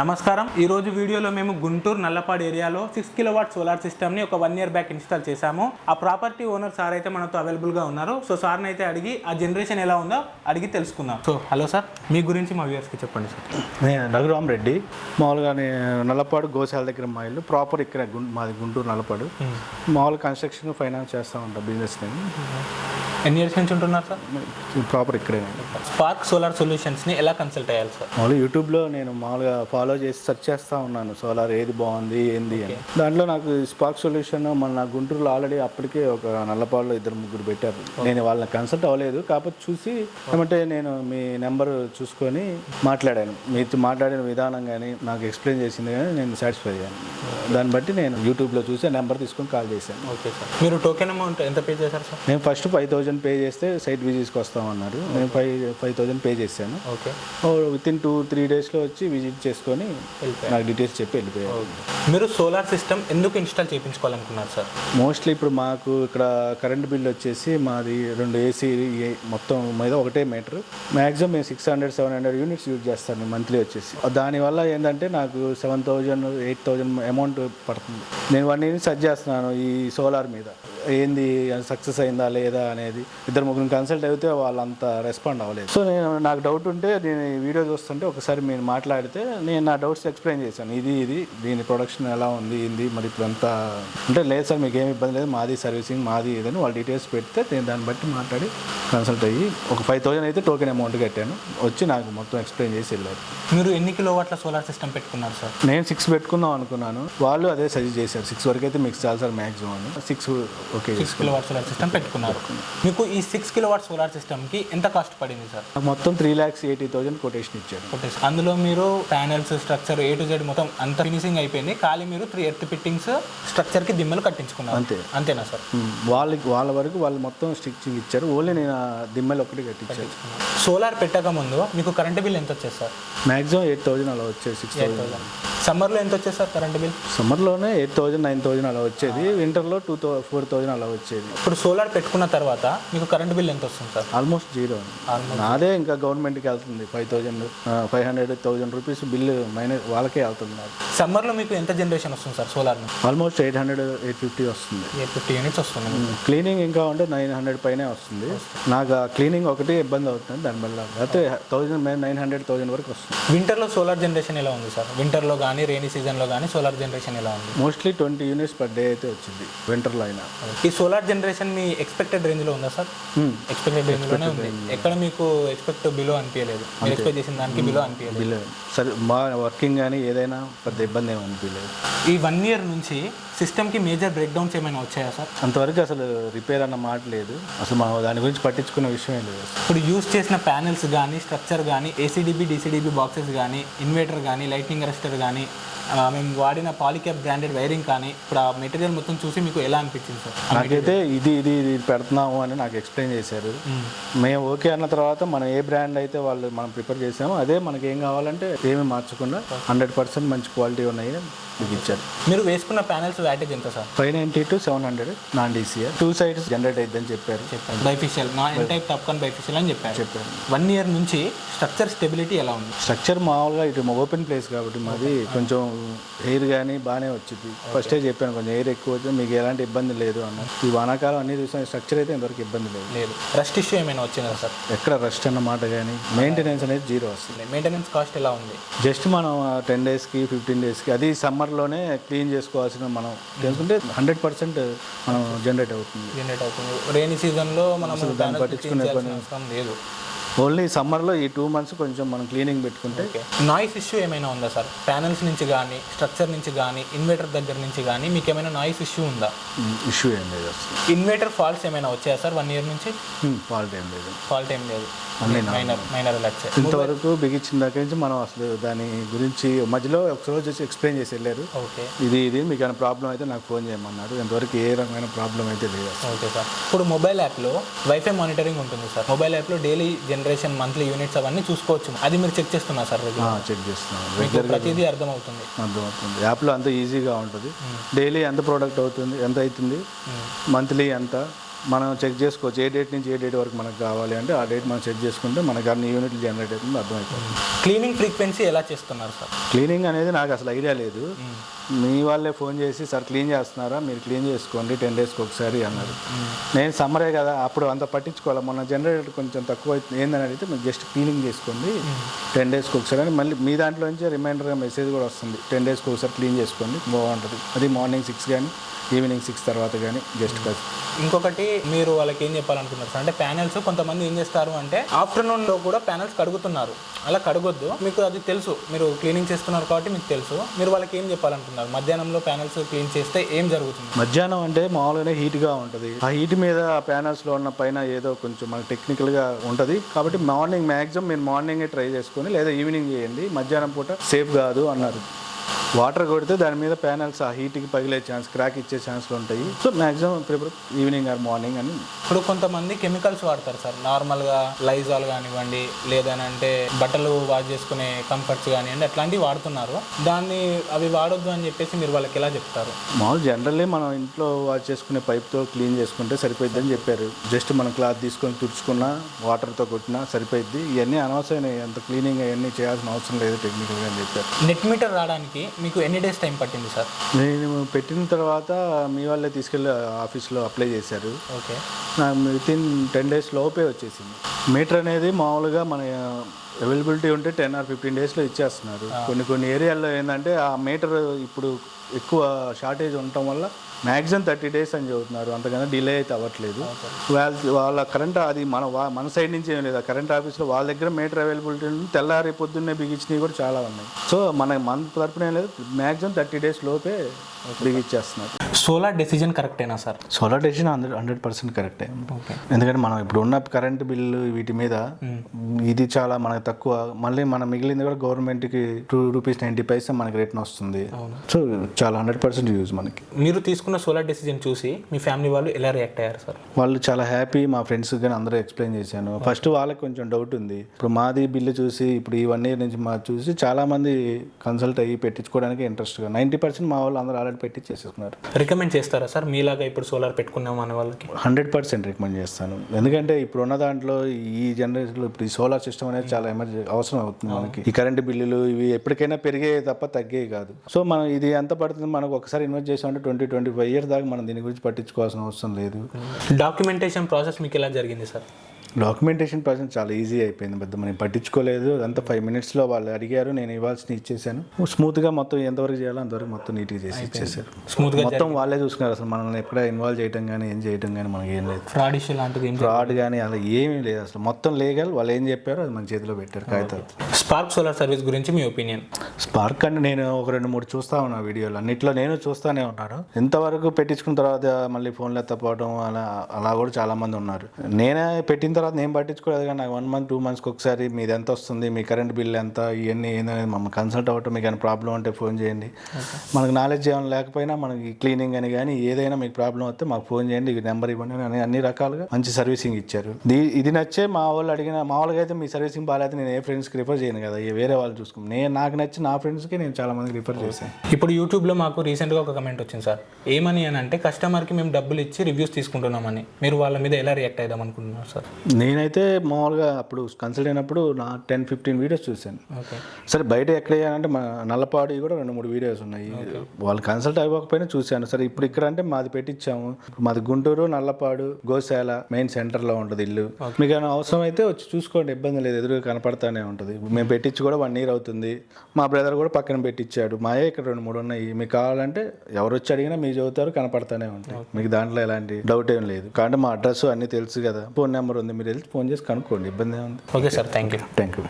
నమస్కారం. ఈరోజు వీడియోలో మేము గుంటూరు నల్లపాడు ఏరియాలో 6 కిలోవాట్ సోలార్ సిస్టమ్ని ఒక 1 ఇయర్ బ్యాక్ ఇన్స్టాల్ చేశాము. ఆ ప్రాపర్టీ ఓనర్ సార్ అయితే మనతో అవైలబుల్గా ఉన్నారు. సో సార్ని అయితే అడిగి ఆ జనరేషన్ ఎలా ఉందో అడిగి తెలుసుకుందాం. సో హలో సార్, మీ గురించి మా వ్యూవర్స్కి చెప్పండి సార్. నేను రఘురామ్ రెడ్డి, మామూలుగా నల్లపాడు గోశాల దగ్గర మా ఇల్లు. ప్రాపర్ ఇక్కడ మాది గుంటూరు నల్లపాడు. మామూలుగా కన్స్ట్రక్షన్ ఫైనాన్స్ చేస్తూ ఉంటాం బిజినెస్. నేను ఎన్ని ఇయర్స్ నుంచి ఉంటున్నారు సార్? ప్రాపర్ ఇక్కడే. స్పార్క్ సోలార్ సొల్యూషన్స్ని ఎలా కన్సల్ట్ అయ్యాలి సార్? మామూలుగా యూట్యూబ్లో నేను మామూలుగా ఫాలో చేసి సెర్చ్ చేస్తూ ఉన్నాను సోలార్ ఏది బాగుంది ఏంది అని. దాంట్లో నాకు స్పార్క్ సొల్యూషన్ మన గుంటూరులో ఆల్రెడీ అప్పటికే ఒక నల్లపాడులో 2-3 పెట్టారు. నేను వాళ్ళని కన్సల్ట్ అవ్వలేదు, కాకపోతే చూసి ఏమంటే నేను మీ నెంబర్ చూసుకొని మాట్లాడాను. మీతో మాట్లాడిన విధానం కానీ నాకు ఎక్స్ప్లెయిన్ చేసింది కానీ నేను సాటిస్ఫై అయ్యాను. దాన్ని బట్టి నేను యూట్యూబ్లో చూసి ఆ నెంబర్ తీసుకొని కాల్ చేశాను. Okay sir. మీరు టోకెన్ అమౌంట్ ఎంత పే చేశారు సార్? నేను ఫస్ట్ 5,000 పే చేస్తే సైట్ విజిట్స్కి వస్తామన్నారు. నేను 5,000 పే చేశాను. ఓకే. వితిన్ 2-3 డేస్లో వచ్చి విజిట్ చేసుకొని నాకు డీటెయిల్స్ చెప్పి వెళ్ళిపోయాను. మీరు సోలార్ సిస్టమ్ ఎందుకు ఇన్స్టాల్ చేయించుకోవాలనుకున్నారు సార్? మోస్ట్లీ ఇప్పుడు మాకు ఇక్కడ కరెంట్ బిల్ వచ్చేసి మాది 2 ఏసీ మొత్తం మీద ఒకటే మీటర్. మ్యాక్సిమం మేము 600-700 యూనిట్స్ యూజ్ చేస్తాను మంత్లీ వచ్చేసి. దానివల్ల ఏంటంటే నాకు 7,000-8,000 అమౌంట్ పడుతుంది. నేను 1 ఇయర్ సెర్చ్ చేస్తున్నాను ఈ సోలార్ మీద, ఏంది సక్సెస్ అయిందా లేదా అనేది. 2-3 కన్సల్ట్ అయితే వాళ్ళంతా రెస్పాండ్ అవ్వలేదు. సో నాకు డౌట్ ఉంటే నేను ఈ వీడియో చూస్తుంటే ఒకసారి మీరు మాట్లాడితే నేను నా డౌట్స్ ఎక్స్ప్లెయిన్ చేశాను. ఇది దీని ప్రొడక్షన్ ఎలా ఉంది ఏంది మరి ఇప్పుడు అంతా అంటే లేదు సార్ మీకు ఏమి ఇబ్బంది లేదు, మాది సర్వీసింగ్ మాది ఇదని వాళ్ళ డీటెయిల్స్ పెడితే నేను దాన్ని బట్టి మాట్లాడి కన్సల్ట్ అయ్యి ఒక 5,000 అయితే టోకెన్ అమౌంట్ కట్టాను. వచ్చి నాకు మొత్తం ఎక్స్ప్లెయిన్ చేసి వెళ్ళారు. మీరు ఎన్ని కిలోవాట్ల సోలార్ సిస్టమ్ పెట్టుకున్నారు సార్? నేను 6 పెట్టుకుందాం అనుకున్నాను, వాళ్ళు అదే సజెస్ట్ చేశారు. 6 వరకు అయితే మీకు చాలు సార్ మ్యాక్సిమం అని. 6 కిలోవాట్ సోలార్ సిస్టమ్ పెట్టుకున్నారు. మీకు ఈ 6 కిలోవాట్ సోలార్ సిస్టమ్కి ఎంత కాస్ట్ పడింది సార్? మొత్తం 3,80,000 కొటేషన్ ఇచ్చారు. అందులో మీరు panels structure A to Z మొత్తం అంత ఫినిషింగ్ అయిపోయింది. ఖాళీ మీరు 3 ఎర్త్ ఫిట్టింగ్స్ స్ట్రక్చర్కి దిమ్మలు కట్టించుకున్నారు. అంతేనా సార్? వాళ్ళ వరకు వాళ్ళు మొత్తం స్టిచ్చింగ్ ఇచ్చారు. ఓన్లీ నేను దిమ్మలు ఒకటి కట్టించాను. సోలార్ పెట్టక ముందు మీకు కరెంట్ బిల్ ఎంత వచ్చేది సార్? మ్యాక్సిమం 8,000 అలా వచ్చేది. 6,000. సమ్మర్లో ఎంత వచ్చేది సార్ కరెంట్ బిల్? సమ్మర్లోనే 8,000-9,000 అలా వచ్చేది. వింటర్లో 2,000-4,000 అలా వచ్చేది. ఇప్పుడు సోలార్ పెట్టుకున్న తర్వాత మీకు కరెంట్ బిల్ ఎంత వస్తుంది సార్? ఆల్మోస్ట్ 0. నాదే ఇంకా గవర్నమెంట్కి వెళ్తుంది 5,000-500,000 రూపీస్ బిల్లు వాళ్ళకే వెళ్తుంది. సమ్మర్లో మీకు ఎంత జనరేషన్ వస్తుంది సార్ సోలార్? ఆల్మోస్ట్ 800-850 వస్తుంది. 850 యూనిట్స్ వస్తుంది. క్లీనింగ్ ఇంకా ఉంటే 900 పైనే వస్తుంది. నాకు ఆ క్లీనింగ్ ఒకటి ఇబ్బంది అవుతుంది దానివల్ల. అయితే 1,900-1,000 వరకు వస్తుంది. వింటర్లో సోలార్ జనరేషన్ ఎలా ఉంది సార్? వింటర్లో కానీ రెయినీ సీజన్లో కానీ సోలార్ జనరేషన్ ఎలా ఉంది? మోస్ట్లీ 20 యూనిట్స్ పర్ డే అయితే వచ్చింది వింటర్లో అయినా. ఈ సోలార్ జనరేషన్ మీ ఎక్స్పెక్టెడ్ రేంజ్లో ఉందా సార్? ఎక్స్పెక్టెడ్ రేంజ్లోనే ఉంది. ఎక్కడ మీకు ఎక్స్పెక్ట్ బిలో అనిపించలేదు? మీరు ఎక్స్పెక్ట్ చేసిన దానికి బిలో అనిపించలేదు? సరే మా వర్కింగ్ కానీ ఏదైనా పెద్ద ఇబ్బంది ఏమి అనిపించలేదు. ఈ 1 ఇయర్ నుంచి సిస్టమ్కి మేజర్ బ్రేక్ డౌన్స్ ఏమైనా వచ్చాయా సార్? అంతవరకు అసలు రిపేర్ అన్న మాట లేదు. అసలు మనం దాని గురించి పట్టించుకున్న విషయం లేదు. ఇప్పుడు యూజ్ చేసిన ప్యానెల్స్ కానీ స్ట్రక్చర్ కానీ ACDB DCDB బాక్సెస్ కానీ ఇన్వర్టర్ కానీ లైట్నింగ్ అరెస్టర్ కానీ మేము వాడిన పాలిక్యాప్ బ్రాండెడ్ వైరింగ్ కానీ ఇప్పుడు ఆ మెటీరియల్ మొత్తం చూసి మీకు ఎలా అనిపించింది సార్? నాకైతే ఇది పెడుతున్నాము అని నాకు ఎక్స్ప్లెయిన్ చేశారు. మేము ఓకే అన్న తర్వాత మనం ఏ బ్రాండ్ అయితే మనం ప్రిపేర్ చేసామో అదే మనకి ఏం కావాలంటే ఏమీ మార్చకుండా 100% మంచి క్వాలిటీ ఉన్నాయి మీకు ఇచ్చారు. మీరు వేసుకున్న ప్యానెల్స్ వ్యాటేజ్ ఎంత sir? 590-700 non DCR 2 sides generate అయిద్దని చెప్పారు. Bifacial N type TOPCon bifacial అని చెప్పారు. 1 ఇయర్ నుంచి స్ట్రక్చర్ స్టెబిలిటీ ఎలా ఉంది? స్ట్రక్చర్ మామూలుగా ఇటు ఓపెన్ ప్లేస్ కాబట్టి మాది కొంచెం ఎయిర్ కానీ బాగానే వచ్చింది. ఫస్టే చెప్పాను కొంచెం ఎయిర్ ఎక్కువ వచ్చింది, మీకు ఎలాంటి ఇబ్బంది లేదు అన్న. ఈ వానాకాలం అన్ని చూసాను, స్ట్రక్చర్ అయితే ఇంతవరకు ఇబ్బంది లేదు. రస్ట్ ఇష్యూ ఏమైనా వచ్చిందా సార్? ఎక్కడ రస్ట్ అన్నమాట కానీ మెయింటెనెన్స్ అనేది 0 వస్తుంది. మెయింటెనెన్స్ కాస్ట్ ఎలా ఉంది? జస్ట్ మనం 10 daysకి 15 daysకి అది సమ్మర్లోనే క్లీన్ చేసుకోవాల్సిన మనం తెలుసుకుంటే 100% మనం జనరేట్ అవుతుంది. రెయినీ సీజన్లో మనం దాన్ని పట్టించుకునే పని లేదు. ఓన్లీ సమ్మర్లో ఈ 2 months కొంచెం మనం క్లీనింగ్ పెట్టుకుంటే. నాయిస్ ఇష్యూ ఏమైనా ఉందా సార్? ప్యానెల్స్ నుంచి కానీ స్ట్రక్చర్ నుంచి కానీ ఇన్వర్టర్ దగ్గర నుంచి కానీ మీకు ఏమైనా నాయిస్ ఇష్యూ ఉందా? ఇష్యూ ఏం లేదు. ఇన్వర్టర్ ఫాల్ట్స్ ఏమైనా వచ్చాయా సార్ 1 ఇయర్ నుంచి? ఫాల్ట్ ఏం లేదు. మైనర్ వచ్చాయి. ఇంతవరకు బిగించిన దగ్గర నుంచి మనం అసలు దాని గురించి మధ్యలో ఒకరోజు వచ్చి ఎక్స్ప్లెయిన్ చేసి వెళ్ళారు. ఓకే, ఇది మీకు ఏమైనా ప్రాబ్లం అయితే నాకు ఫోన్ చేయమన్నారు. ఇంతవరకు ఏ రకమైన ప్రాబ్లం అయితే లేదు. Okay sir. ఇప్పుడు మొబైల్ యాప్లో వైఫై మానిటరింగ్ ఉంటుంది సార్. మొబైల్ యాప్లో డైలీ జనరేషన్ మంత్లీ యూనిట్స్ అవన్నీ చూసుకోవచ్చు. అది మీరు చెక్ చేస్తున్నా సార్? చెక్ చేస్తున్నాను. ప్రతిదీ అర్థమవుతుంది. యాప్లో అంత ఈజీగా ఉంటుంది. డైలీ ఎంత ప్రోడక్ట్ అవుతుంది, ఎంత అవుతుంది, మంత్లీ ఎంత, మనం చెక్ చేసుకోవచ్చు ఏ డేట్ నుంచి ఏ డేట్ వరకు మనకు కావాలి అంటే ఆ డేట్ మనం చెక్ చేసుకుంటే మనకు అన్ని యూనిట్లు జనరేట్ అవుతుంది అర్థమవుతుంది. క్లీనింగ్ ఫ్రీక్వెన్సీ ఎలా చేస్తున్నారు సార్? క్లీనింగ్ అనేది నాకు అసలు ఐడియా లేదు. మీ వాళ్ళే ఫోన్ చేసి సార్ క్లీన్ చేస్తున్నారా, మీరు క్లీన్ చేసుకోండి 10 డేస్కి ఒకసారి అన్నారు. నేను సమ్మరే కదా అప్పుడు అంత పట్టించుకోవాలి, మొన్న జనరేటర్ కొంచెం తక్కువ ఏందని అడిగితే మీరు జస్ట్ క్లీనింగ్ చేసుకోండి 10 డేస్కి ఒకసారి అని మళ్ళీ మీ దాంట్లో నుంచి రిమైండర్గా మెసేజ్ కూడా వస్తుంది 10 డేస్కి ఒకసారి క్లీన్ చేసుకోండి బాగుంటుంది. అది మార్నింగ్ 6 కానీ ఈవినింగ్ 6 తర్వాత కానీ జస్ట్ కాదు. ఇంకొకటి మీరు వాళ్ళకి ఏం చెప్పాలనుకున్నారు సార్ అంటే ప్యానెల్స్ కొంతమంది ఏం చేస్తారు అంటే ఆఫ్టర్నూన్లో కూడా ప్యానెల్స్ కడుగుతున్నారు, అలా కడగొద్దు, మీకు అది తెలుసు, మీరు క్లీనింగ్ చేస్తున్నారు కాబట్టి మీకు తెలుసు. మీరు వాళ్ళకి ఏం చెప్పాలనుకున్నారు? మధ్యాహ్నంలో ప్యానెల్స్ క్లీన్ చేస్తే ఏం జరుగుతుంది? మధ్యాహ్నం అంటే మామూలుగానే హీట్గా ఉంటుంది, ఆ హీట్ మీద ఆ ప్యానల్స్లో ఉన్న పైన ఏదో కొంచెం మనకు టెక్నికల్గా ఉంటుంది కాబట్టి మార్నింగ్ మ్యాక్సిమం మీరు మార్నింగే ట్రై చేసుకొని లేదా ఈవినింగ్ చేయండి, మధ్యాహ్నం పూట సేఫ్ కాదు అన్నారు. వాటర్ కొడితే దాని మీద ప్యానల్స్ ఆ హీట్కి పగిలే ఛాన్స్, క్రాక్ ఇచ్చే ఛాన్స్లు ఉంటాయి. So maximum prefer evening or morning అని. ఇప్పుడు కొంతమంది కెమికల్స్ వాడతారు సార్, నార్మల్గా లైజాల్ కానివ్వండి లేదనంటే బట్టలు వాష్ చేసుకునే కంఫర్ట్స్ కానివ్వండి అట్లాంటివి వాడుతున్నారు. దాన్ని అవి వాడొద్దు అని చెప్పేసి మీరు వాళ్ళకి ఎలా చెప్తారు? మామూలు జనరల్లీ మనం ఇంట్లో వాష్ చేసుకునే పైప్తో క్లీన్ చేసుకుంటే సరిపోయిద్దని చెప్పారు. జస్ట్ మనం క్లాత్ తీసుకొని తుడుచుకున్నా వాటర్తో కొట్టినా సరిపోయిద్ది. ఇవన్నీ అనవసరమైన అంత క్లీనింగ్ అవన్నీ చేయాల్సిన అవసరం లేదు టెక్నికల్గా అని చెప్పారు. నెట్ మీటర్ రావడానికి మీకు ఎన్ని డేస్ టైం పట్టింది సార్? నేను పెట్టిన తర్వాత మీ వాళ్ళే తీసుకెళ్ళి ఆఫీస్లో అప్లై చేశారు. ఓకే, నాకు వితిన్ 10 డేస్ లోపే వచ్చేసింది. మీటర్ అనేది మామూలుగా మన అవైలబిలిటీ ఉంటే 10 or 15 డేస్లో ఇచ్చేస్తున్నారు. కొన్ని ఏరియాల్లో ఏంటంటే ఆ మీటర్ ఇప్పుడు ఎక్కువ షార్టేజ్ ఉండటం వల్ల మ్యాక్సిమం 30 డేస్ అని చెబుతున్నారు, అంతకన్నా డిలే అయితే అవ్వట్లేదు. వాళ్ళ కరెంట్ అది మన సైడ్ నుంచి ఏం లేదు, కరెంట్ ఆఫీస్లో వాళ్ళ దగ్గర మీటర్ అవైలబిలిటీ తెల్లారి పొద్దున్నే బిగించినవి కూడా చాలా ఉన్నాయి. సో మన తరపున ఏం లేదు, మ్యాక్సిమం 30 డేస్ లోపే బిగిచ్చేస్తున్నారు. సోలార్ డెసిజన్ కరెక్టేనా సార్? సోలార్ డెసిజన్ 100% కరెక్టే. ఎందుకంటే మనం ఇప్పుడు ఉన్న కరెంట్ బిల్లు వీటి మీద ఇది చాలా మనకు తక్కువ, మళ్ళీ మనం మిగిలింది కూడా గవర్నమెంట్కి ₹2.90 మనకి రిటర్న్ వస్తుంది. సో చాలా 100% యూజ్ మనకి. మీరు తీసుకున్న సోలార్ డెసిజన్ చూసి మీ ఫ్యామిలీ వాళ్ళు ఎలా రియాక్ట్ అయ్యారు సార్? వాళ్ళు చాలా హ్యాపీ. మా ఫ్రెండ్స్ కానీ అందరూ ఎక్స్ప్లెయిన్ చేశాను. ఫస్ట్ వాళ్ళకి కొంచెం డౌట్ ఉంది, ఇప్పుడు మాది బిల్లు చూసి ఇప్పుడు ఈ 1 year నుంచి చూసి చాలా మంది కన్సల్ట్ అయ్యి పెట్టించుకోవడానికి ఇంట్రెస్ట్గా 90% మా వాళ్ళు అందరూ ఆల్రెడీ పెట్టి చేసేస్తున్నారు. రికమెండ్ చేస్తారా సార్ మీలాగా ఇప్పుడు సోలార్ పెట్టుకున్నాం అనే వాళ్ళకి? 100% రికమెండ్ చేస్తాను. ఎందుకంటే ఇప్పుడు ఉన్న దాంట్లో ఈ జనరేషన్లో ఇప్పుడు ఈ సోలార్ సిస్టమ్ అనేది చాలా అవసరం అవుతుంది మనకి. ఈ కరెంటు బిల్లులు ఇవి ఎప్పటికైనా పెరిగే తప్ప తగ్గే కాదు. సో మనం ఇది ఎంత పడుతుంది మనకు ఒకసారి ఇన్వెస్ట్ చేసామంటే 20-25 years దాకా మనం దీని గురించి పట్టించుకోవాల్సిన అవసరం లేదు. డాక్యుమెంటేషన్ ప్రాసెస్ మీకు ఎలా జరిగింది సార్? డాక్యుమెంటేషన్ ప్రాసెస్ చాలా ఈజీ అయిపోయింది, పెద్ద మనం పట్టించుకోలేదు. అంతా 5 minutesలో వాళ్ళు అడిగారు, నేను ఇవ్వాల్సిన ఇచ్చేసాను. స్మూత్గా మొత్తం ఎంతవరకు చేయాలో అంతవరకు మొత్తం నీట్గా చేసి ఇచ్చేసారు. స్మూత్గా మొత్తం వాళ్ళే చూసుకున్నారు. అసలు మనల్ని ఎక్కడ ఇన్వాల్వ్ చేయడం కానీ ఏం చేయడం కానీ మనకి ఏం లేదు. ఫ్రాడ్ ఇష్యూ లాంటిది ఫ్రాడ్ కానీ అలా ఏమీ లేదు. అసలు మొత్తం లీగల్, వాళ్ళు ఏం చెప్పారో అది మన చేతిలో పెట్టారు కాగితాలు. స్పార్క్ సోలార్ సర్వీస్ గురించి మీ ఒపీనియన్? స్పార్క్ అంటే నేను ఒక 2-3 చూస్తా ఉన్నా వీడియోలు, అన్నిట్లో నేను చూస్తూనే ఉన్నాను. ఎంతవరకు పెట్టించుకున్న తర్వాత మళ్ళీ ఫోన్లో ఎత్తపోవడం అలా కూడా చాలా మంది ఉన్నారు. నేనే పెట్టిన తర్వాత నేను పట్టించుకోలేదు, కానీ నాకు 1 month 2 monthsకి ఒకసారి మీది ఎంత వస్తుంది, మీ కరెంట్ బిల్ ఎంత, ఇవన్నీ ఏంటనేది మమ్మల్ని కన్సల్ట్ అవ్వటం. మీకు ఏమైనా ప్రాబ్లం ఉంటే ఫోన్ చేయండి. మనకు నాలెడ్జ్ ఏమైనా లేకపోయినా మనకి క్లీనింగ్ అని కానీ ఏదైనా మీకు ప్రాబ్లం వస్తే మాకు ఫోన్ చేయండి, ఈ నెంబర్ ఇవ్వండి అని అన్ని రకాలుగా మంచి సర్వీసింగ్ ఇచ్చారు. ఇది నచ్చే మా వాళ్ళు అడిగిన, మామూలుగా అయితే మీ సర్వీసింగ్ బాగాలేతే నేను ఏ ఫ్రెండ్స్కి రిఫర్ చేయను కదా, వేరే వాళ్ళు చూసుకుని నాకు నచ్చి నా ఫ్రెండ్స్కి నేను చాలా మందికి రిఫర్ చేశాను. ఇప్పుడు యూట్యూబ్లో మాకు రీసెంట్గా ఒక కమెంట్ వచ్చింది సార్, ఏమని అని అంటే కస్టమర్కి మేము డబ్బులు ఇచ్చి రివ్యూస్ తీసుకుంటున్నామని. మీరు వాళ్ళ మీద ఎలా రియాక్ట్ అవుదాం అనుకుంటున్నారు సార్? నేనైతే మామూలుగా అప్పుడు కన్సల్ట్ అయినప్పుడు నా 10-15 వీడియోస్ చూశాను. సరే బయట ఎక్కడ అంటే మా నల్లపాడు కూడా 2-3 వీడియోస్ ఉన్నాయి. వాళ్ళు కన్సల్ట్ అవ్వకపోయినా చూశాను. సరే ఇప్పుడు ఇక్కడ అంటే మాది పెట్టించాము, మాది గుంటూరు నల్లపాడు గోశాల మెయిన్ సెంటర్లో ఉంటుంది ఇల్లు. మీకు ఏమైనా అవసరం అయితే వచ్చి చూసుకోండి, ఇబ్బంది లేదు, ఎదురుగా కనపడతానే ఉంటుంది. మేము పెట్టించి కూడా 1 year అవుతుంది. మా బ్రదర్ కూడా పక్కన పెట్టించాడు. మాయే ఇక్కడ 2-3 ఉన్నాయి. మీకు కావాలంటే ఎవరు వచ్చి అడిగినా మీరు చదువుతారు, కనపడతానే ఉంటాయి. మీకు దాంట్లో ఎలాంటి డౌట్ ఏం లేదు. కాబట్టి మా అడ్రస్ అన్నీ తెలుసు కదా, ఫోన్ నెంబర్ ఉంది, మీరు వెళ్ళి ఫోన్ చేసి కనుక్కోండి, ఇబ్బంది ఏముంది. Okay sir, thank you.